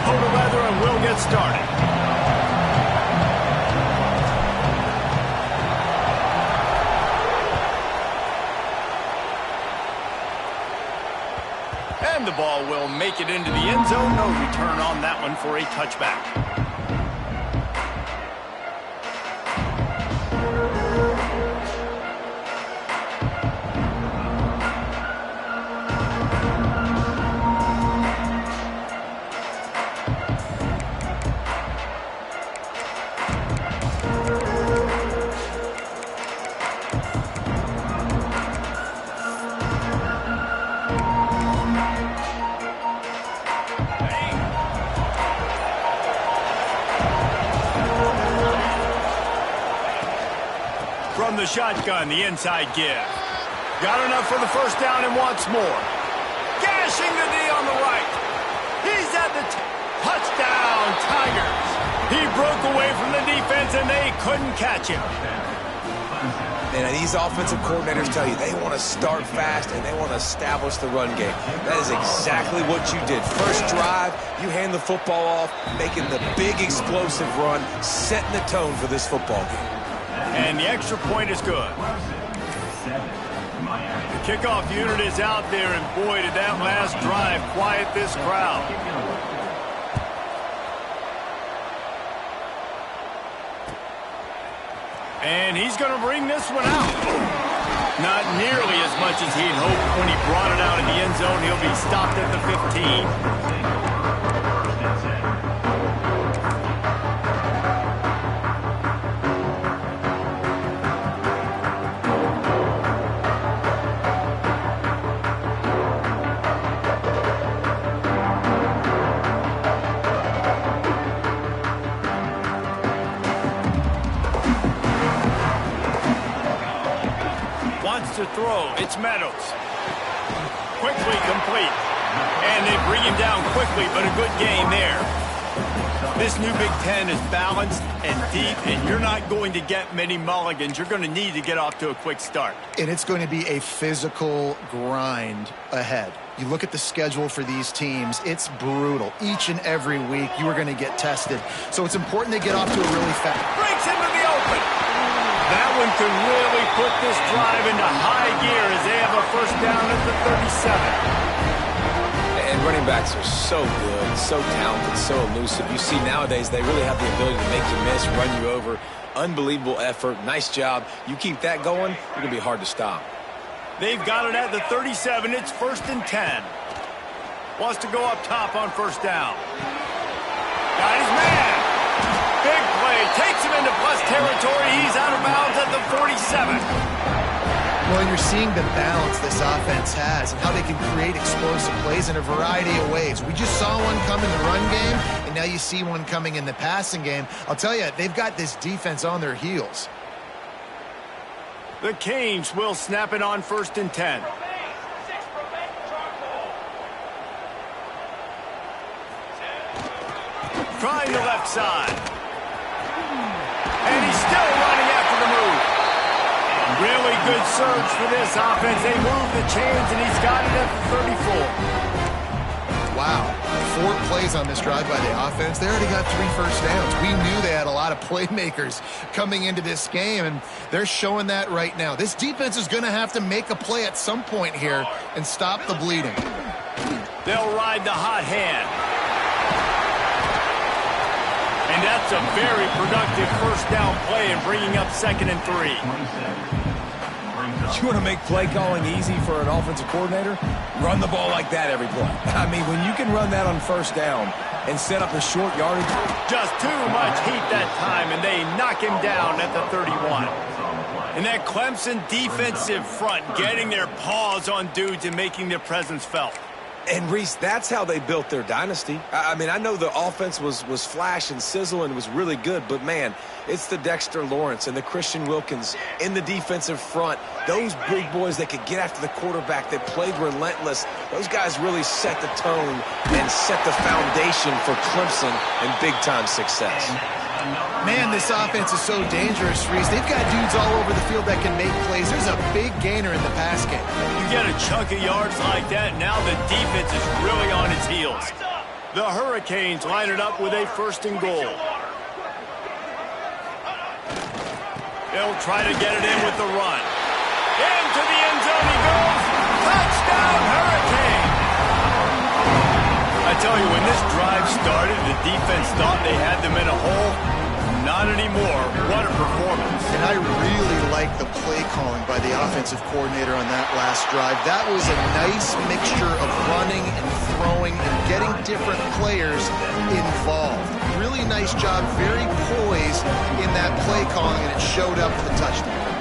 toe to leather, and we'll get started. And the ball will make it into the end zone. No return on that one for a touchback. From the shotgun, the inside give. Got enough for the first down and wants more. Gashing the knee on the right. He's at the touchdown, Tigers. He broke away from the defense, and they couldn't catch him. And these offensive coordinators tell you they want to start fast and they want to establish the run game. That is exactly what you did. First drive, you hand the football off, making the big explosive run, setting the tone for this football game. And the extra point is good. The kickoff unit is out there, and boy, did that last drive quiet this crowd. And he's going to bring this one out. Not nearly as much as he'd hoped when he brought it out in the end zone. He'll be stopped at the 15. To throw, it's Meadows. Quickly complete. And they bring him down quickly, but a good gain there. This new Big Ten is balanced and deep, and you're not going to get many mulligans. You're going to need to get off to a quick start. And it's going to be a physical grind ahead. You look at the schedule for these teams, it's brutal. Each and every week, you are going to get tested. So it's important to get off to a really fast. Breaks into the open. That one could really put this drive into high gear as they have a first down at the 37. And running backs are so good, so talented, so elusive. You see nowadays they really have the ability to make you miss, run you over. Unbelievable effort. Nice job. You keep that going, you're going to be hard to stop. They've got it at the 37. It's 1st and 10. Wants to go up top on first down. Got his man. Big play. Takes him into plus territory. He's out of bounds at the 47. Well, and you're seeing the balance this offense has and how they can create explosive plays in a variety of ways. We just saw one come in the run game, and now you see one coming in the passing game. I'll tell you, they've got this defense on their heels. The Canes will snap it on 1st and 10. Trying the left side. And he's still running after the move. Really good surge for this offense. They move the chains, and he's got it at the 34. Wow. 4 plays on this drive by the offense. They already got 3 first downs. We knew they had a lot of playmakers coming into this game, and they're showing that right now. This defense is going to have to make a play at some point here and stop the bleeding. They'll ride the hot hand. And that's a very productive first down play and bringing up 2nd and 3. You want to make play calling easy for an offensive coordinator? Run the ball like that every play. I mean, when you can run that on first down and set up a short yardage. Just too much heat that time, and they knock him down at the 31. And that Clemson defensive front getting their paws on dudes and making their presence felt. And, Reese, that's how they built their dynasty. I mean, I know the offense was flash and sizzle and was really good, but, man, it's the Dexter Lawrence and the Christian Wilkins in the defensive front. Those big boys that could get after the quarterback, that played relentless, those guys really set the tone and set the foundation for Clemson and big-time success. Man, this offense is so dangerous, Reese. They've got dudes all over the field that can make plays. There's a big gainer in the pass game. You get a chunk of yards like that, now the defense is really on its heels. The Hurricanes line it up with a 1st and goal. They'll try to get it in with the run. Into the end zone he goes. Touchdown, Hurricane! I tell you, when this drive started, the defense thought they had them in a hole. Not anymore. What a performance. And I really like the play calling by the offensive coordinator on that last drive. That was a nice mixture of running and throwing and getting different players involved. Really nice job, very poised in that play calling, and it showed up for the touchdown.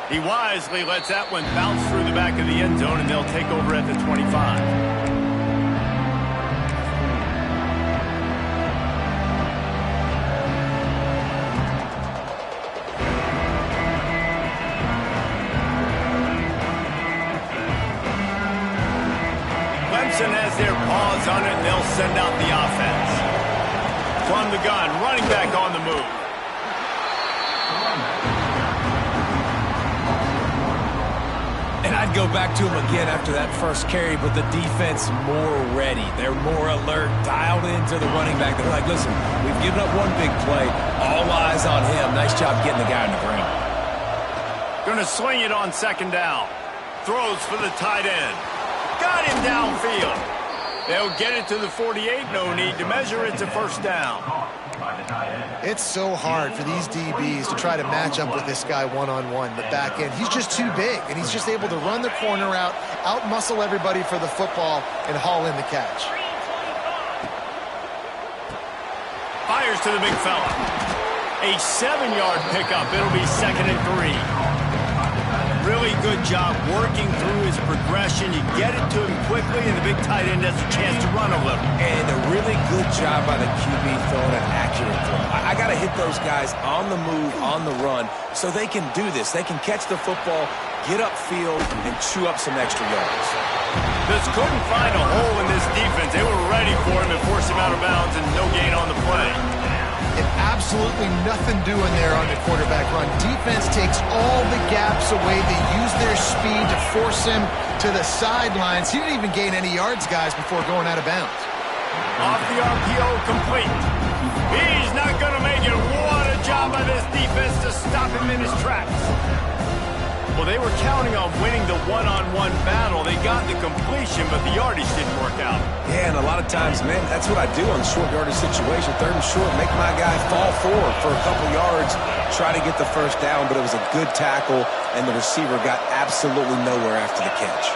He wisely lets that one bounce through the back of the end zone, and they'll take over at the 25. Clemson has their paws on it, and they'll send out the offense. From the gun, running back on the move. And I'd go back to him again after that first carry, but the defense more ready. They're more alert, dialed into the running back. They're like, listen, we've given up one big play. All eyes on him. Nice job getting the guy on the ground. Going to sling it on 2nd down. Throws for the tight end. Got him downfield. They'll get it to the 48. No need to measure. It's a 1st down. It's so hard for these DBs to try to match up with this guy one-on-one, the back end. He's just too big, and he's just able to run the corner out, out-muscle everybody for the football, and haul in the catch. Fires to the big fella. A 7-yard pickup. It'll be 2nd and 3. Really good job working through his progression. You get it to him quickly, and the big tight end has a chance to run a little. And a really good job by the QB throwing an accurate throw. I got to hit those guys on the move, on the run, so they can do this. They can catch the football, get upfield, and chew up some extra yards. Just couldn't find a hole in this defense. They were ready for him and forced him out of bounds, and no gain on the play. And absolutely nothing doing there on the quarterback run. Defense takes all the gaps away. They use their speed to force him to the sidelines. He didn't even gain any yards, guys, before going out of bounds. Off the RPO, complete. He's not going to make it. What a job by this defense to stop him in his tracks. Well, they were counting on winning the one-on-one battle. They got the completion, but the yardage didn't work out. Yeah, and a lot of times, man, that's what I do on short yardage situation. 3rd and short, make my guy fall forward for a couple yards, try to get the 1st down, but it was a good tackle, and the receiver got absolutely nowhere after the catch.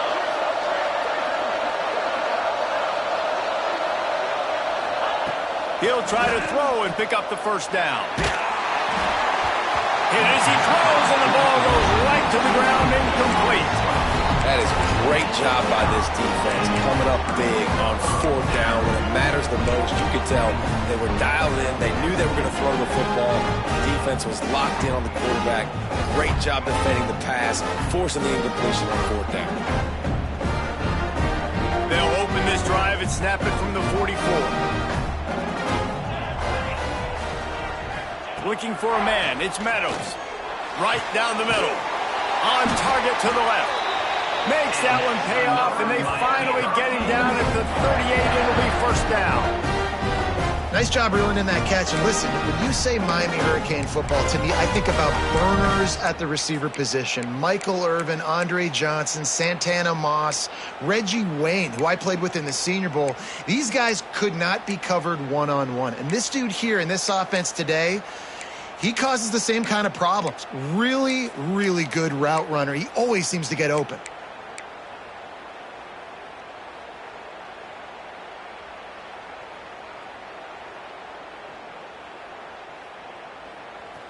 He'll try to throw and pick up the 1st down. Hit as he throws, and the ball goes right to the ground, incomplete. That is a great job by this defense, coming up big on 4th down when it matters the most. You could tell they were dialed in. They knew they were going to throw the football. The defense was locked in on the quarterback. Great job defending the pass, forcing the incompletion on 4th down. They'll open this drive and snap it from the 44. Looking for a man. It's Meadows. Right down the middle. On target to the left. Makes that one pay off, and they finally get him down at the 38. It'll be 1st down. Nice job reeling in that catch. And listen, when you say Miami Hurricane football, to me, I think about burners at the receiver position. Michael Irvin, Andre Johnson, Santana Moss, Reggie Wayne, who I played with in the Senior Bowl. These guys could not be covered one-on-one. And this dude here in this offense today, he causes the same kind of problems. Really, really good route runner. He always seems to get open.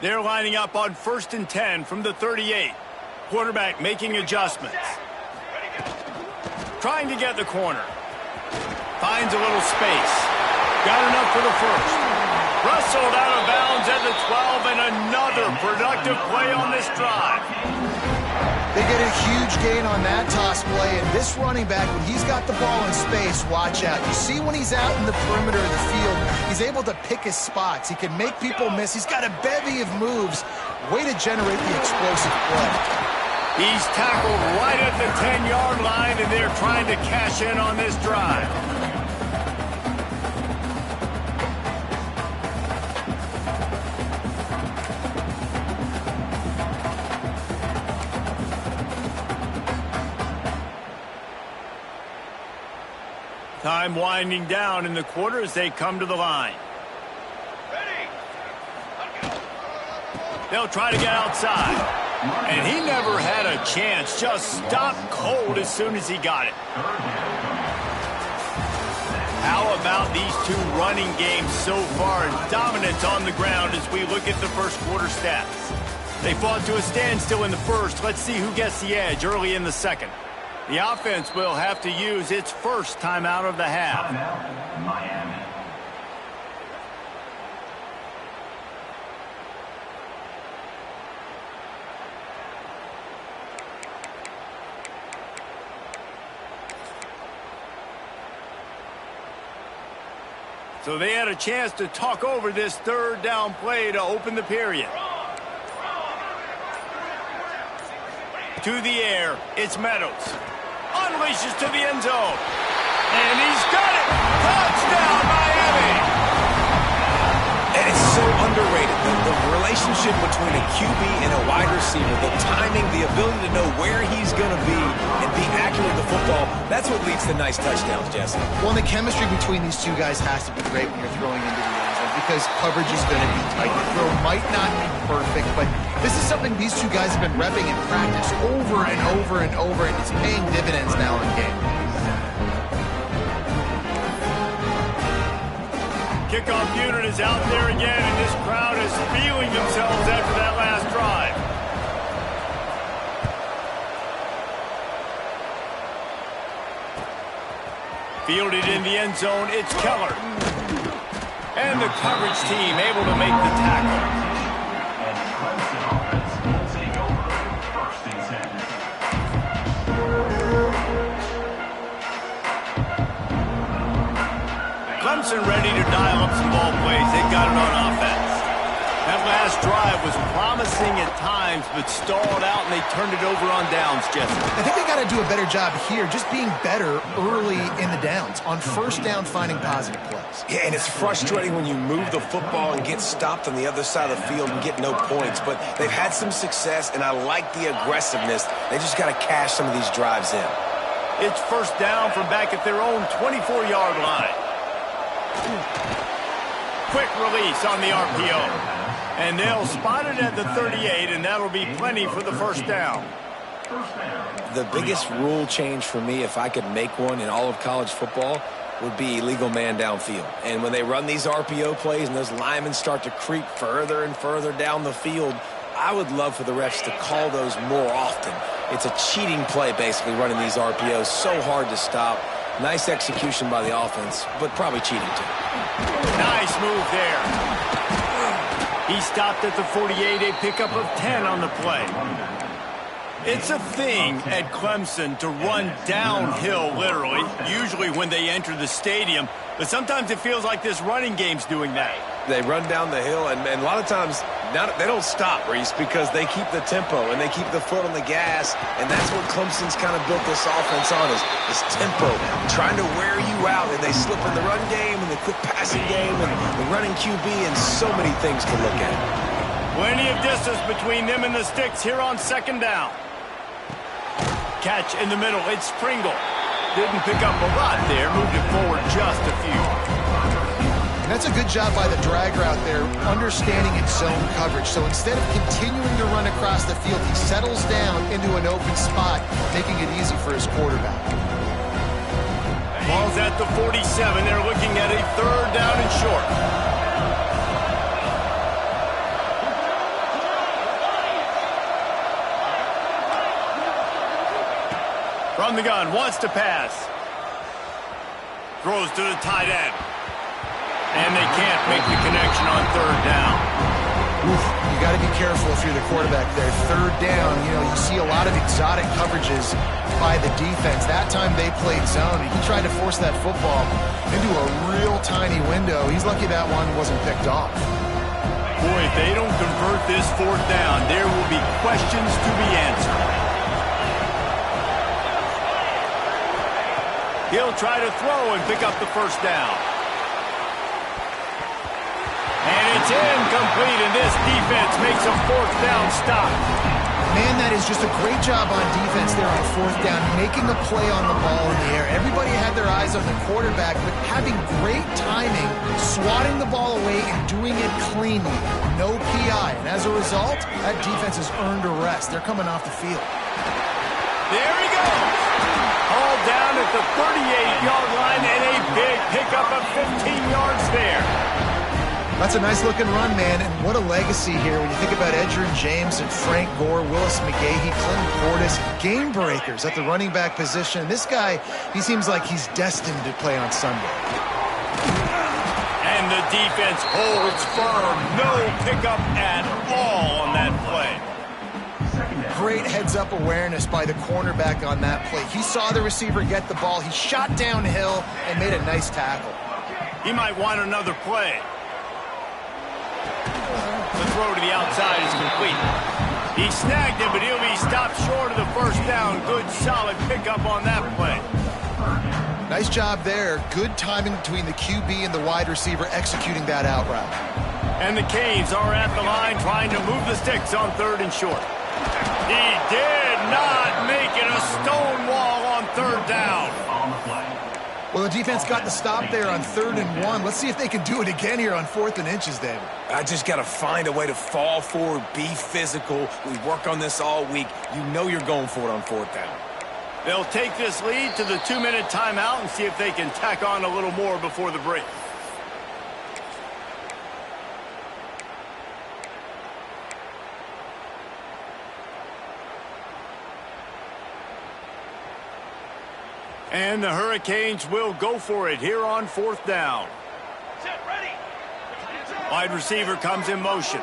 They're lining up on 1st and 10 from the 38. Quarterback making adjustments. Trying to get the corner. Finds a little space. Got enough for the 1st. Rustled out of bounds at the 12, and another productive play on this drive. They get a huge gain on that toss play, and this running back, when he's got the ball in space, watch out. You see when he's out in the perimeter of the field, he's able to pick his spots. He can make people miss. He's got a bevy of moves. Way to generate the explosive play. He's tackled right at the 10-yard line, and they're trying to cash in on this drive. Time winding down in the quarter as they come to the line. They'll try to get outside. And he never had a chance. Just stopped cold as soon as he got it. How about these two running games so far? Dominance on the ground as we look at the first quarter stats. They fought to a standstill in the first. Let's see who gets the edge early in the second. The offense will have to use its first timeout of the half. Miami. So they had a chance to talk over this third down play to open the period. To the air, it's Meadows. Unleashes to the end zone. And he's got it! Touchdown, Miami! And it's so underrated. The relationship between a QB and a wide receiver, the timing, the ability to know where he's going to be and be accurate with the football, that's what leads to nice touchdowns, Jesse. Well, and the chemistry between these two guys has to be great when you're throwing into the end zone because coverage is going to be tight. The throw might not be perfect, but this is something these two guys have been repping in practice over and over and over, and it's paying dividends now in game. Kickoff unit is out there again, and this crowd is feeling themselves after that last drive. Fielded in the end zone, it's Keller. And the coverage team able to make the tackle. Clemson ready to dial up some ball plays. They've got it on offense. That last drive was promising at times, but stalled out, and they turned it over on downs, Jesse. I think they got to do a better job here, just being better early in the downs. On first down, finding positive plays. Yeah, and it's frustrating when you move the football and get stopped on the other side of the field and get no points. But they've had some success, and I like the aggressiveness. They just got to cash some of these drives in. It's first down from back at their own 24-yard line. Quick release on the RPO. And they'll spot it at the 38, and that'll be plenty for the first down. The biggest rule change for me, if I could make one in all of college football, would be illegal man downfield. And when they run these RPO plays and those linemen start to creep further and further down the field, I would love for the refs to call those more often. It's a cheating play, basically, running these RPOs. So hard to stop. Nice execution by the offense, but probably cheating too. Nice move there. He stopped at the 48, a pickup of 10 on the play. It's a thing at Clemson to run downhill, literally, usually when they enter the stadium. But sometimes it feels like this running game's doing that. They run down the hill, and a lot of times they don't stop, Reese, because they keep the tempo and they keep the foot on the gas, and that's what Clemson's kind of built this offense on, is tempo, trying to wear you out, and they slip in the run game and the quick passing game and the running QB and so many things to look at. Plenty of distance between them and the sticks here on second down. Catch in the middle, it's Pringle. Didn't pick up a lot there, moved it forward just a few. That's a good job by the drag route there, understanding its zone coverage. So instead of continuing to run across the field, he settles down into an open spot, making it easy for his quarterback. Ball's at the 47. They're looking at a third down and short. From the gun, wants to pass. Throws to the tight end. And they can't make the connection on third down. Oof, you got to be careful if you're the quarterback there. Third down, you see a lot of exotic coverages by the defense. That time they played zone, and he tried to force that football into a real tiny window. He's lucky that one wasn't picked off. Boy, if they don't convert this fourth down, there will be questions to be answered. He'll try to throw and pick up the first down. And it's incomplete, and this defense makes a fourth down stop. Man, that is just a great job on defense there on fourth down, making a play on the ball in the air. Everybody had their eyes on the quarterback, but having great timing, swatting the ball away and doing it cleanly. No PI. And as a result, that defense has earned a rest. They're coming off the field. There he goes. All down at the 38-yard line, and a big pickup of 15 yards there. That's a nice-looking run, man, and what a legacy here when you think about Edgerrin James and Frank Gore, Willis McGahee, Clinton Portis, game breakers at the running back position. This guy, he seems like he's destined to play on Sunday. And the defense holds firm. No pickup at all on that play. Great heads-up awareness by the cornerback on that play. He saw the receiver get the ball. He shot downhill and made a nice tackle. He might want another play. The throw to the outside is complete. He snagged him, but he'll be stopped short of the first down. Good, solid pickup on that play. Nice job there. Good timing between the QB and the wide receiver executing that out route. And the Canes are at the line trying to move the sticks on 3rd and short. He did not make it a stone wall on 3rd down. Well, the defense got the stop there on 3rd and 1. Let's see if they can do it again here on 4th and inches, David. I just got to find a way to fall forward, be physical. We work on this all week. You know you're going for it on 4th down. They'll take this lead to the 2-minute timeout and see if they can tack on a little more before the break. And the Hurricanes will go for it here on 4th down. Wide receiver comes in motion.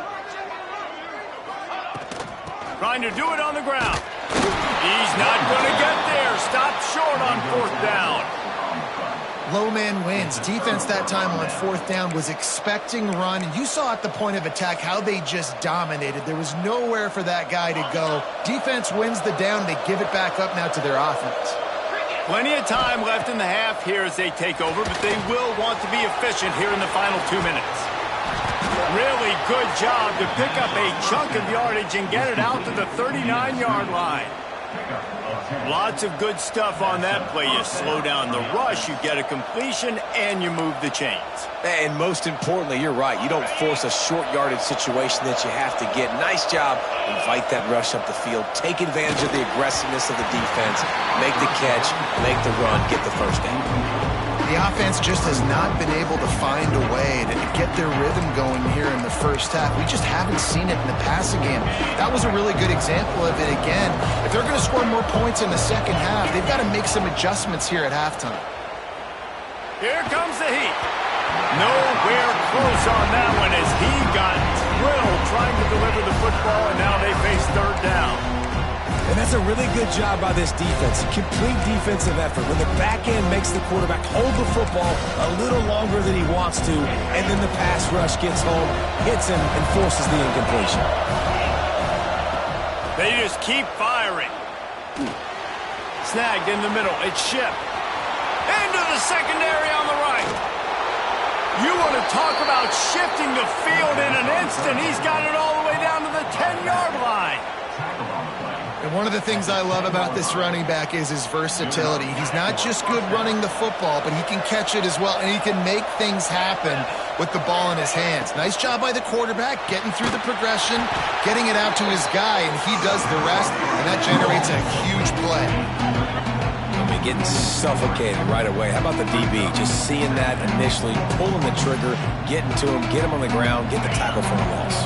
Trying to do it on the ground. He's not going to get there. Stopped short on 4th down. Low man wins. Defense that time on 4th down was expecting run. And you saw at the point of attack how they just dominated. There was nowhere for that guy to go. Defense wins the down. They give it back up now to their offense. Plenty of time left in the half here as they take over, but they will want to be efficient here in the final 2 minutes. Really good job to pick up a chunk of yardage and get it out to the 39-yard line. Lots of good stuff on that play. You slow down the rush, you get a completion, and you move the chains. And most importantly, you're right. You don't force a short yardage situation that you have to get. Nice job. Invite that rush up the field. Take advantage of the aggressiveness of the defense. Make the catch, make the run, get the first down. The offense just has not been able to find a way to get their rhythm going here in the first half. We just haven't seen it in the passing game. That was a really good example of it again. If they're going to score more points in the second half, they've got to make some adjustments here at halftime. Here comes the heat. Nowhere close on that one as he got drilled trying to deliver the football, and now they face 3rd down. And that's a really good job by this defense. Complete defensive effort. When the back end makes the quarterback hold the football a little longer than he wants to, and then the pass rush gets home, hits him, and forces the incompletion. They just keep firing. Snagged in the middle. It's Shipp. Into the secondary on the right. You want to talk about shifting the field in an instant. He's got it all the way down to the 10-yard line. And one of the things I love about this running back is his versatility. He's not just good running the football, but he can catch it as well, and he can make things happen with the ball in his hands. Nice job by the quarterback, getting through the progression, getting it out to his guy, and he does the rest, and that generates a huge play. I mean, getting suffocated right away. How about the DB? Just seeing that initially, pulling the trigger, getting to him, get him on the ground, get the tackle for a loss.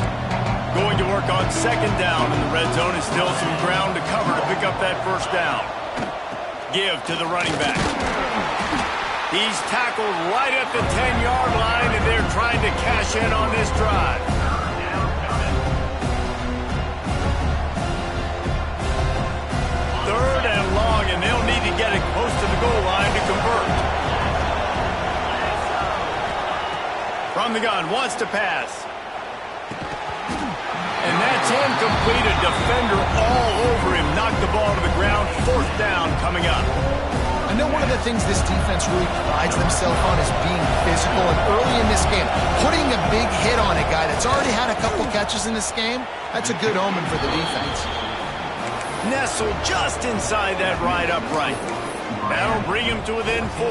Going to work on 2nd down in the red zone. Is still some ground to cover to pick up that first down. Give to the running back. He's tackled right at the 10-yard line, and they're trying to cash in on this drive. Third and long, and they'll need to get it close to the goal line to convert. From the gun, wants to pass. And that's incomplete. A defender all over him. Knocked the ball to the ground. 4th down coming up. I You know, one of the things this defense really prides themselves on is being physical. And early in this game, putting a big hit on a guy that's already had a couple catches in this game, that's a good omen for the defense. Nestled just inside that right upright. That'll bring him to within 4.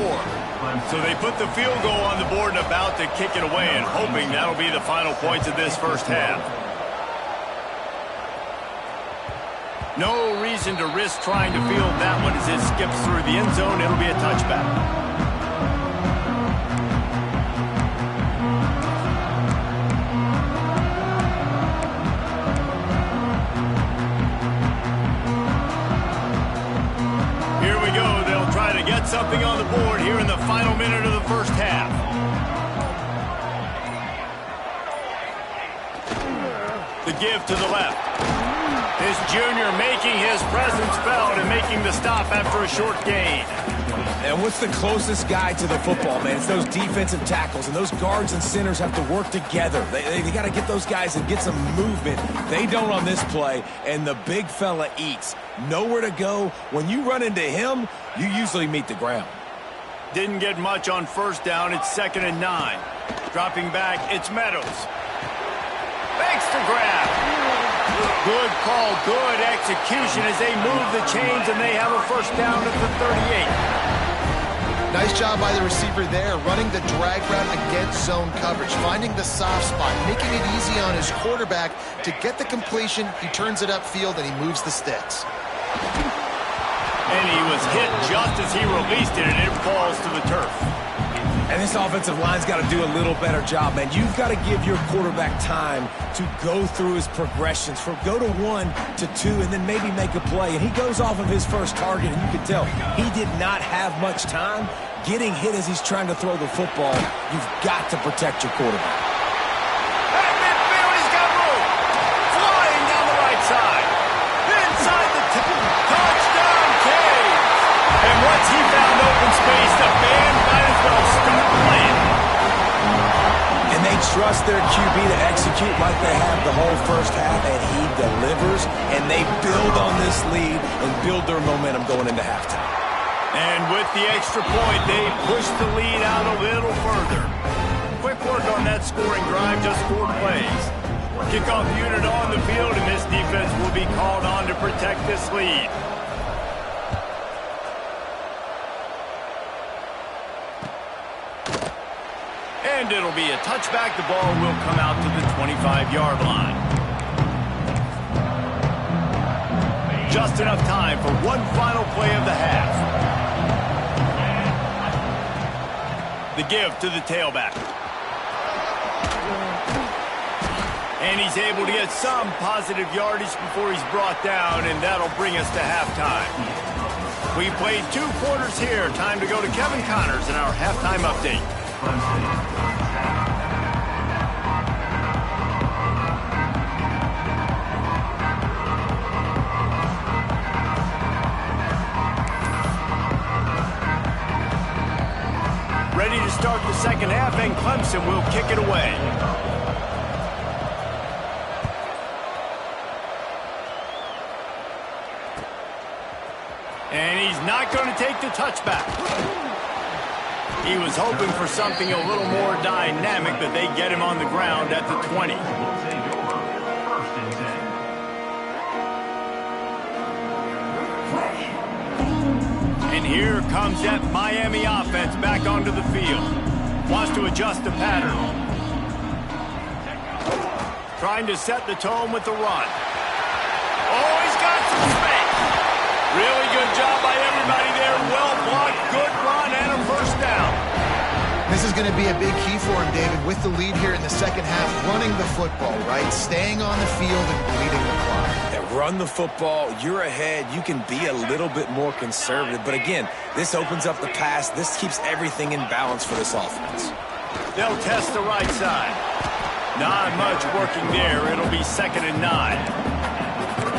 So they put the field goal on the board and about to kick it away, and hoping that'll be the final points of this first half. No reason to risk trying to field that one as it skips through the end zone. It'll be a touchback. Something on the board here in the final minute of the first half. The give to the left. This junior making his presence felt and making the stop after a short gain. And what's the closest guy to the football, man? It's those defensive tackles, and those guards and centers have to work together. They got to get those guys and get some movement. They don't on this play, and the big fella eats. Nowhere to go. When you run into him, you usually meet the ground. Didn't get much on first down. It's 2nd and 9. Dropping back, it's Meadows. Makes the grab. Good call, good execution as they move the chains, and they have a first down at the 38. Nice job by the receiver there, running the drag route against zone coverage, finding the soft spot, making it easy on his quarterback to get the completion. He turns it upfield, and he moves the sticks. And he was hit just as he released it, and it falls to the turf. And this offensive line's got to do a little better job, man. You've got to give your quarterback time to go through his progressions, from go to 1 to 2, and then maybe make a play. And he goes off of his first target, and you can tell he did not have much time. Getting hit as he's trying to throw the football, you've got to protect your quarterback. At midfield, he's got room. Flying down the right side. Inside the touchdown cage. And once he found open space, the band might as well start playing. And they trust their QB to execute like they have the whole first half, and he delivers, and they build on this lead and build their momentum going into halftime. And with the extra point, they push the lead out a little further. Quick work on that scoring drive, just 4 plays. Kickoff unit on the field, and this defense will be called on to protect this lead. And it'll be a touchback. The ball will come out to the 25-yard line. Just enough time for one final play of the half. The give to the tailback. And he's able to get some positive yardage before he's brought down, and that'll bring us to halftime. We played 2 quarters here. Time to go to Kevin Connors in our halftime update. Ready to start the second half, and Clemson will kick it away. And he's not going to take the touchback. He was hoping for something a little more dynamic, but they get him on the ground at the 20. And here comes that Miami offense back onto the field. Wants to adjust the pattern. Trying to set the tone with the run. Oh, he's got some space. Really good job by everybody there. Well blocked, good run, and a first down. This is going to be a big key for him, David, with the lead here in the second half, running the football, right? Staying on the field and bleeding the clock. Run the football, you're ahead, you can be a little bit more conservative. But again, this opens up the pass. This keeps everything in balance for this offense. They'll test the right side. Not much working there. It'll be 2nd and 9.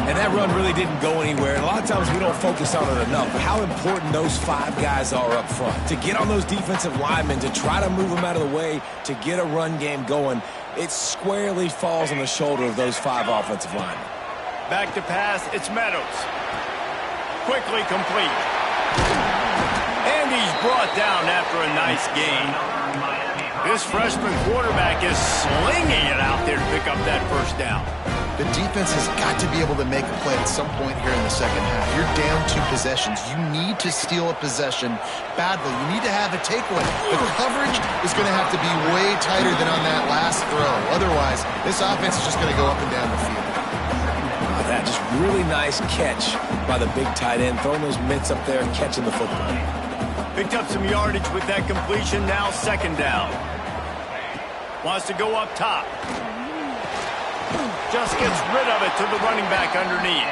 And that run really didn't go anywhere. And a lot of times we don't focus on it enough. But how important those 5 guys are up front. To get on those defensive linemen, to try to move them out of the way, to get a run game going, it squarely falls on the shoulder of those 5 offensive linemen. Back to pass, it's Meadows. Quickly complete. And he's brought down after a nice gain. This freshman quarterback is slinging it out there to pick up that first down. The defense has got to be able to make a play at some point here in the second half. You're down 2 possessions. You need to steal a possession badly. You need to have a takeaway. The coverage is going to have to be way tighter than on that last throw. Otherwise, this offense is just going to go up and down the field. That just really nice catch by the big tight end, throwing those mitts up there and catching the football. Picked up some yardage with that completion. Now second down. Wants to go up top. Just gets rid of it to the running back underneath.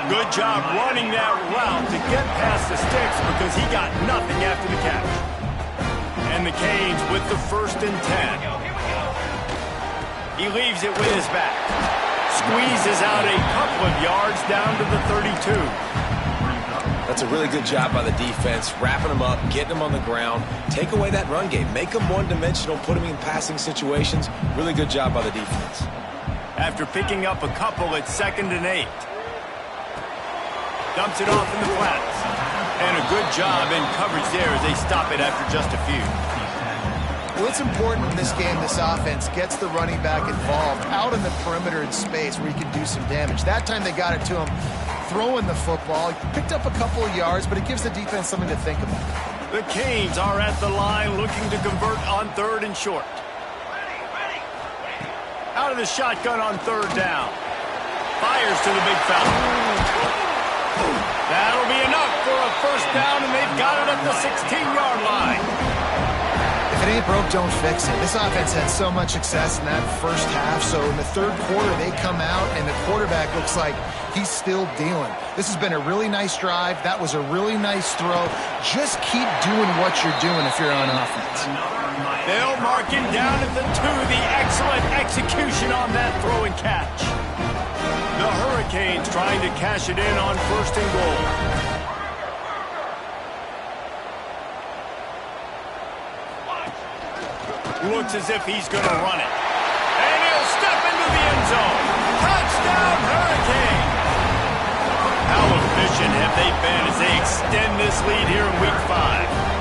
Good job running that route to get past the sticks because he got nothing after the catch. And the Canes with the 1st and 10. He leaves it with his back. Squeezes out a couple of yards down to the 32. That's a really good job by the defense, wrapping them up, getting them on the ground, take away that run game, make them one-dimensional, put them in passing situations. Really good job by the defense. After picking up a couple at 2nd and 8. Dumps it off in the flats. And a good job in coverage there as they stop it after just a few. Well, it's important in this game this offense gets the running back involved out in the perimeter in space where he can do some damage. That time they got it to him throwing the football. He picked up a couple of yards, but it gives the defense something to think about. The Canes are at the line looking to convert on 3rd and short. Out of the shotgun on 3rd down. Fires to the big fella. That'll be enough for a first down, and they've got it at the 16-yard line. If it ain't broke, don't fix it. This offense had so much success in that first half, so in the 3rd quarter, they come out, and the quarterback looks like he's still dealing. This has been a really nice drive. That was a really nice throw. Just keep doing what you're doing if you're on offense. They'll mark him down at the 2. The excellent execution on that throw and catch. The Hurricanes trying to cash it in on 1st and goal. Looks as if he's going to run it. And he'll step into the end zone. Touchdown, Hurricane! How efficient have they been as they extend this lead here in Week 5?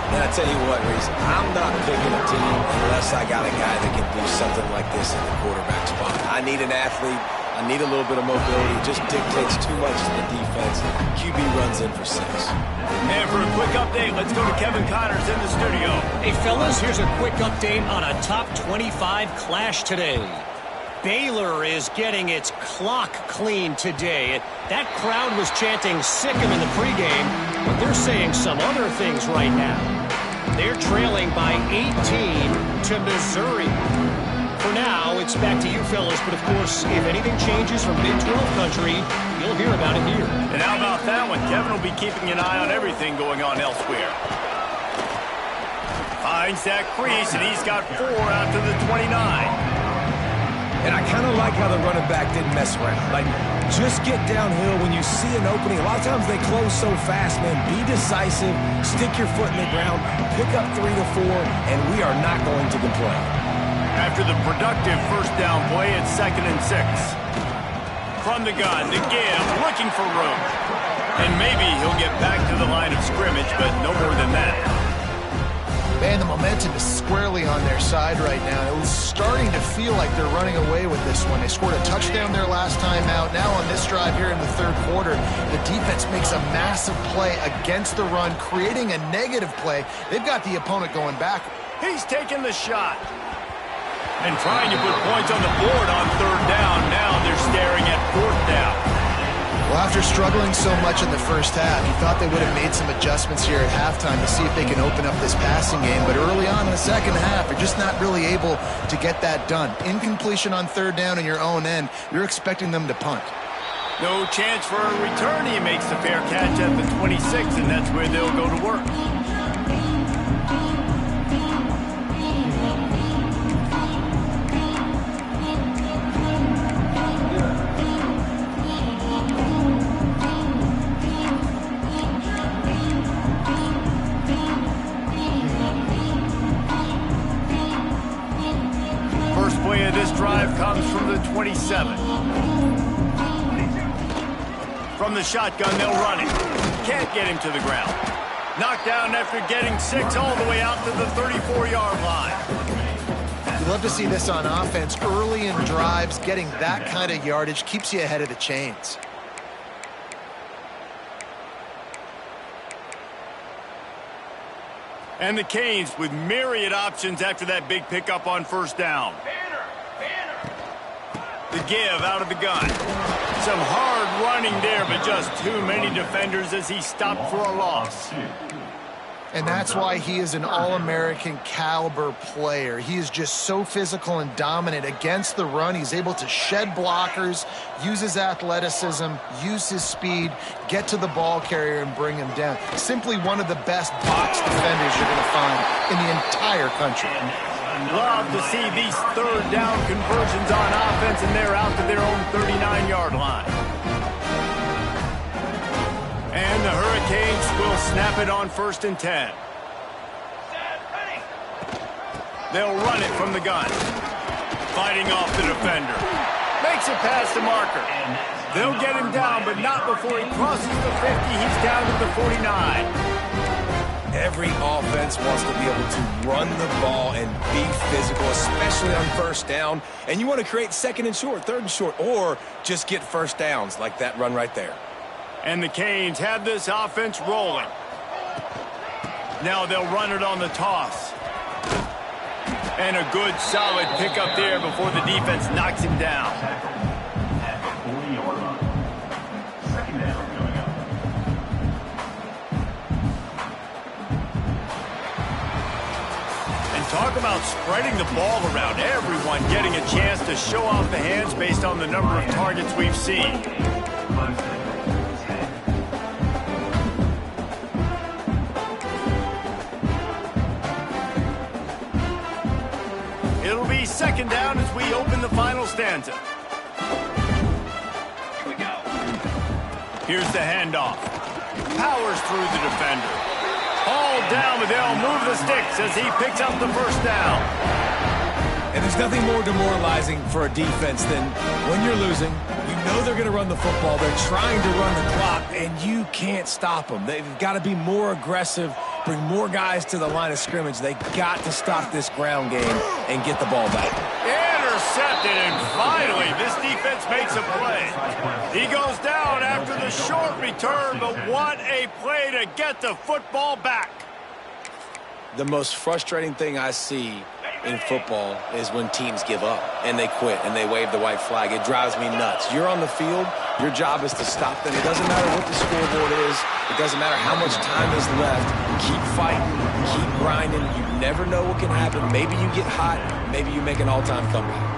And I tell you what, Reese, I'm not picking a team unless I got a guy that can do something like this in the quarterback spot. I need an athlete. I need a little bit of mobility. It just dictates too much to the defense. QB runs in for 6. And for a quick update, let's go to Kevin Connors in the studio. Hey, fellas, here's a quick update on a top 25 clash today. Baylor is getting its clock cleaned today. That crowd was chanting "sick 'em" in the pregame, but they're saying some other things right now. They're trailing by 18 to Missouri. For now, it's back to you fellas, but of course, if anything changes from Big 12 country, you'll hear about it here. And how about that one? Kevin will be keeping an eye on everything going on elsewhere. Finds that crease, and he's got 4 out to the 29. And I kind of like how the running back didn't mess around. Like, just get downhill when you see an opening. A lot of times they close so fast, man. Be decisive, stick your foot in the ground, pick up 3 to 4, and we are not going to complain. After the productive first down play, it's 2nd and 6. From the gun, to give, looking for room. And maybe he'll get back to the line of scrimmage, but no more than that. Man, the momentum is squarely on their side right now. It was starting to feel like they're running away with this one. They scored a touchdown their last time out. Now on this drive here in the 3rd quarter, the defense makes a massive play against the run, creating a negative play. They've got the opponent going back. He's taking the shot. And trying to put points on the board on 3rd down. Now they're staring at 4th down. Well, after struggling so much in the first half, you thought they would have made some adjustments here at halftime to see if they can open up this passing game. But early on in the second half, they're just not really able to get that done. Incompletion on 3rd down in your own end, you're expecting them to punt. No chance for a return. He makes the fair catch at the 26, and that's where they'll go to work. This drive comes from the 27. From the shotgun, they'll run it. Can't get him to the ground. Knocked down after getting 6 all the way out to the 34-yard line. You love to see this on offense. Early in drives, getting that kind of yardage keeps you ahead of the chains. And the Canes with myriad options after that big pickup on first down. The give out of the gun. Some hard running there, but just too many defenders as he stopped for a loss. And that's why he is an All-American caliber player. He is just so physical and dominant against the run. He's able to shed blockers, use his athleticism, use his speed, get to the ball carrier and bring him down. Simply one of the best box defenders you're going to find in the entire country. Love to see these third down conversions on offense, and they're out to their own 39-yard line. And the Hurricanes will snap it on 1st and 10. They'll run it from the gun. Fighting off the defender. Makes it past the marker. They'll get him down, but not before he crosses the 50. He's down to the 49. Every offense wants to be able to run the ball and be physical, especially on first down. And you want to create 2nd and short, 3rd and short, or just get first downs like that run right there. And the Canes have this offense rolling. Now they'll run it on the toss. And a good, solid pickup there before the defense knocks him down. And talk about spreading the ball around. Everyone getting a chance to show off the hands based on the number of targets we've seen. It'll be 2nd down as we open the final stanza. Here we go. Here's the handoff. Powers through the defender. All down, but they'll move the sticks as he picks up the first down. And there's nothing more demoralizing for a defense than when you're losing, you know they're going to run the football, they're trying to run the clock, and you can't stop them. They've got to be more aggressive, bring more guys to the line of scrimmage. They got to stop this ground game and get the ball back. Intercepted, and finally this defense makes a play. He goes down after the short return, but what a play to get the football back. The most frustrating thing I see in football is when teams give up and they quit and they wave the white flag. It drives me nuts. You're on the field. Your job is to stop them. It doesn't matter what the scoreboard is. It doesn't matter how much time is left. Keep fighting. Keep grinding. You never know what can happen. Maybe you get hot. Maybe you make an all-time comeback.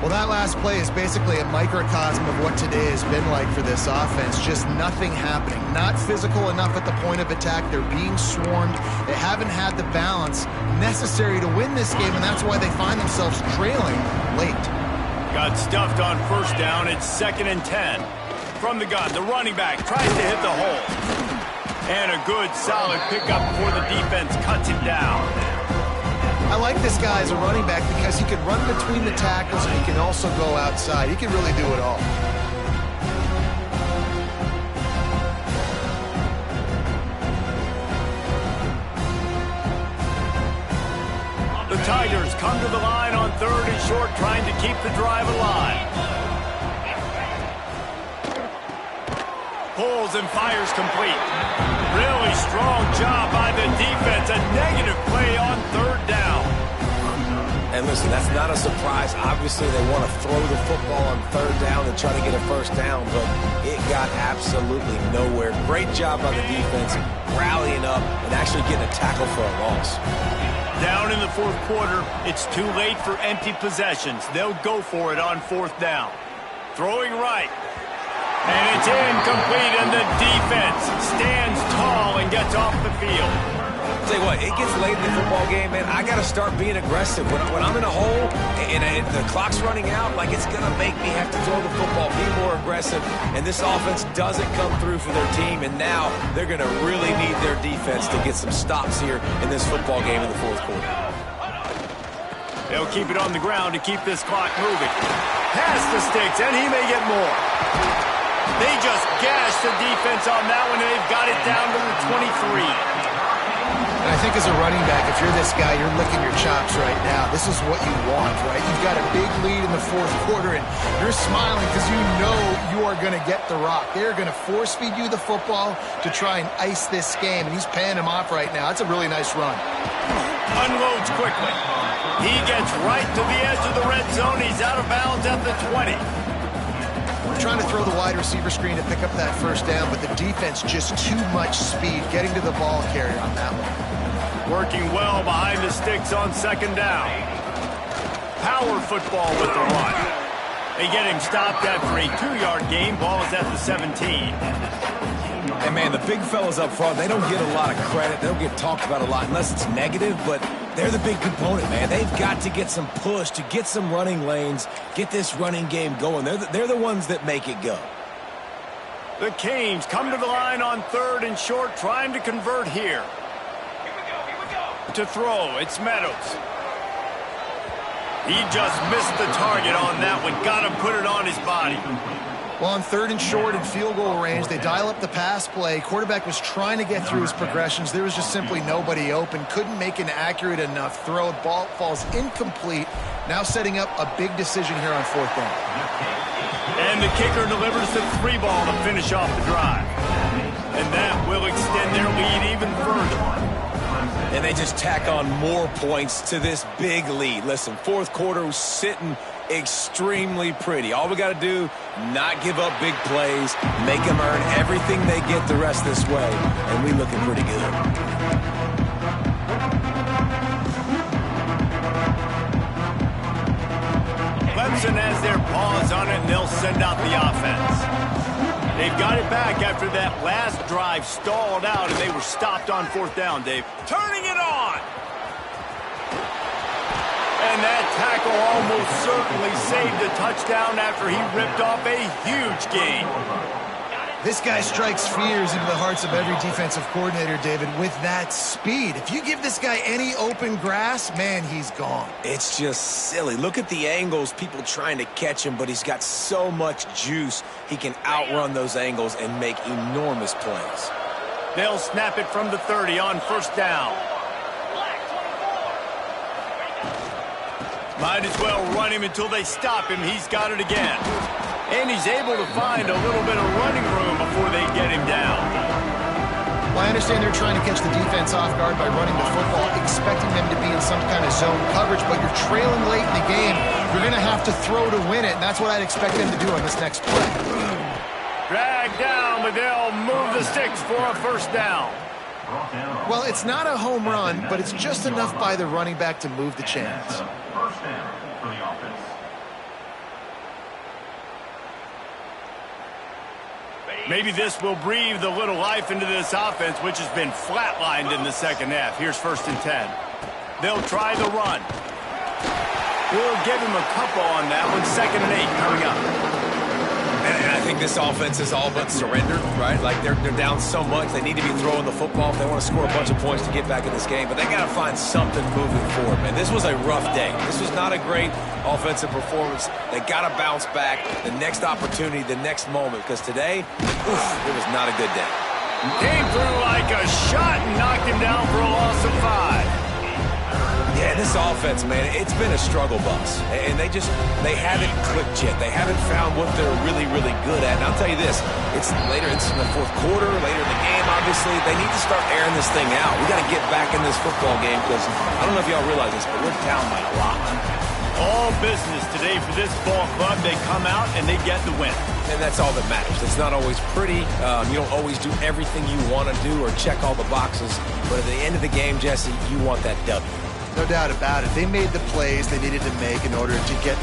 Well, that last play is basically a microcosm of what today has been like for this offense. Just nothing happening. Not physical enough at the point of attack. They're being swarmed. They haven't had the balance necessary to win this game, and that's why they find themselves trailing late. Got stuffed on first down. It's 2nd and 10. From the gun, the running back tries to hit the hole. And a good, solid pickup before the defense cuts him down. I like this guy as a running back because he can run between the tackles and he can also go outside. He can really do it all. The Tigers come to the line on 3rd and short, trying to keep the drive alive. Pulls and fires complete. Really strong job by the defense. A negative play on 3rd down. And listen, that's not a surprise. Obviously, they want to throw the football on 3rd down and try to get a first down, but it got absolutely nowhere. Great job by the defense, rallying up and actually getting a tackle for a loss. Down in the 4th quarter, it's too late for empty possessions. They'll go for it on 4th down. Throwing right. And it's incomplete, and the defense stands tall and gets off the field. Tell you what, it gets late in the football game, man. I got to start being aggressive. When I'm in a hole and the clock's running out, like it's going to make me have to throw the football, be more aggressive. And this offense doesn't come through for their team, and now they're going to really need their defense to get some stops here in this football game in the 4th quarter. They'll keep it on the ground to keep this clock moving. Past the sticks, and he may get more. They just gashed the defense on that one, and they've got it down to the 23. And I think as a running back, if you're this guy, you're licking your chops right now. This is what you want, right? You've got a big lead in the fourth quarter, and you're smiling because you know you are going to get the rock. They're going to force-feed you the football to try and ice this game, and he's paying him off right now. That's a really nice run. Unloads quickly. He gets right to the edge of the red zone. He's out of bounds at the 20. Trying to throw the wide receiver screen to pick up that first down, but the defense just too much speed getting to the ball carrier on that one. Working well behind the sticks on second down. Power football with the run. They get him stopped after a 2-yard gain. Ball is at the 17. And, man, the big fellas up front, they don't get a lot of credit. They don't get talked about a lot unless it's negative, but they're the big component, man. They've got to get some push to get some running lanes, get this running game going. They're the ones that make it go. The Canes come to the line on 3rd and short, trying to convert here. To throw, it's Meadows. He just missed the target on that one. Got to put it on his body. Well, on 3rd and short and field goal range, they dial up the pass play. Quarterback was trying to get through his progressions. There was just simply nobody open. Couldn't make an accurate enough throw. Ball falls incomplete. Now setting up a big decision here on 4th down. And the kicker delivers the 3 ball to finish off the drive. And that will extend their lead even further. And they just tack on more points to this big lead. Listen, 4th quarter was sitting extremely pretty. All we got to do, not give up big plays, make them earn everything they get the rest this way, and we looking pretty good. Clemson has their paws on it, and they'll send out the offense. They've got it back after that last drive stalled out, and they were stopped on 4th down, Dave. Turning it on! And that tackle almost certainly saved a touchdown after he ripped off a huge gain. This guy strikes fears into the hearts of every defensive coordinator, David, with that speed. If you give this guy any open grass, man, he's gone. It's just silly. Look at the angles, people trying to catch him, but he's got so much juice. He can outrun those angles and make enormous plays. They'll snap it from the 30 on 1st down. Might as well run him until they stop him. He's got it again. And he's able to find a little bit of running room before they get him down. Well, I understand they're trying to catch the defense off guard by running the football, expecting them to be in some kind of zone coverage, but you're trailing late in the game. You're going to have to throw to win it, and that's what I'd expect them to do on this next play. Drag down, but they'll move the sticks for a 1st down. Well, it's not a home run, but it's just enough by the running back to move the chains. Maybe this will breathe a little life into this offense, which has been flatlined in the 2nd half. Here's 1st and 10. They'll try the run. We'll give him a couple on that one. 2nd and 8 coming up. And I think this offense is all but surrendered, right? Like they're down so much. They need to be throwing the football if they want to score a bunch of points to get back in this game. But they got to find something moving forward, man. This was a rough day. This was not a great offensive performance. They got to bounce back. The next opportunity, the next moment. Because today, it was not a good day. Came through like a shot and knocked him down for a loss of 5. Yeah, this offense, man, it's been a struggle bus. And they haven't clicked yet. They haven't found what they're really, really good at. And I'll tell you this, it's in the 4th quarter, later in the game, obviously. They need to start airing this thing out. We got to get back in this football game because I don't know if y'all realize this, but we're down by a lot. All business today for this ball club. They come out and they get the win. And that's all that matters. It's not always pretty. You don't always do everything you want to do or check all the boxes. But at the end of the game, Jesse, you want that W. No doubt about it. They made the plays they needed to make in order to get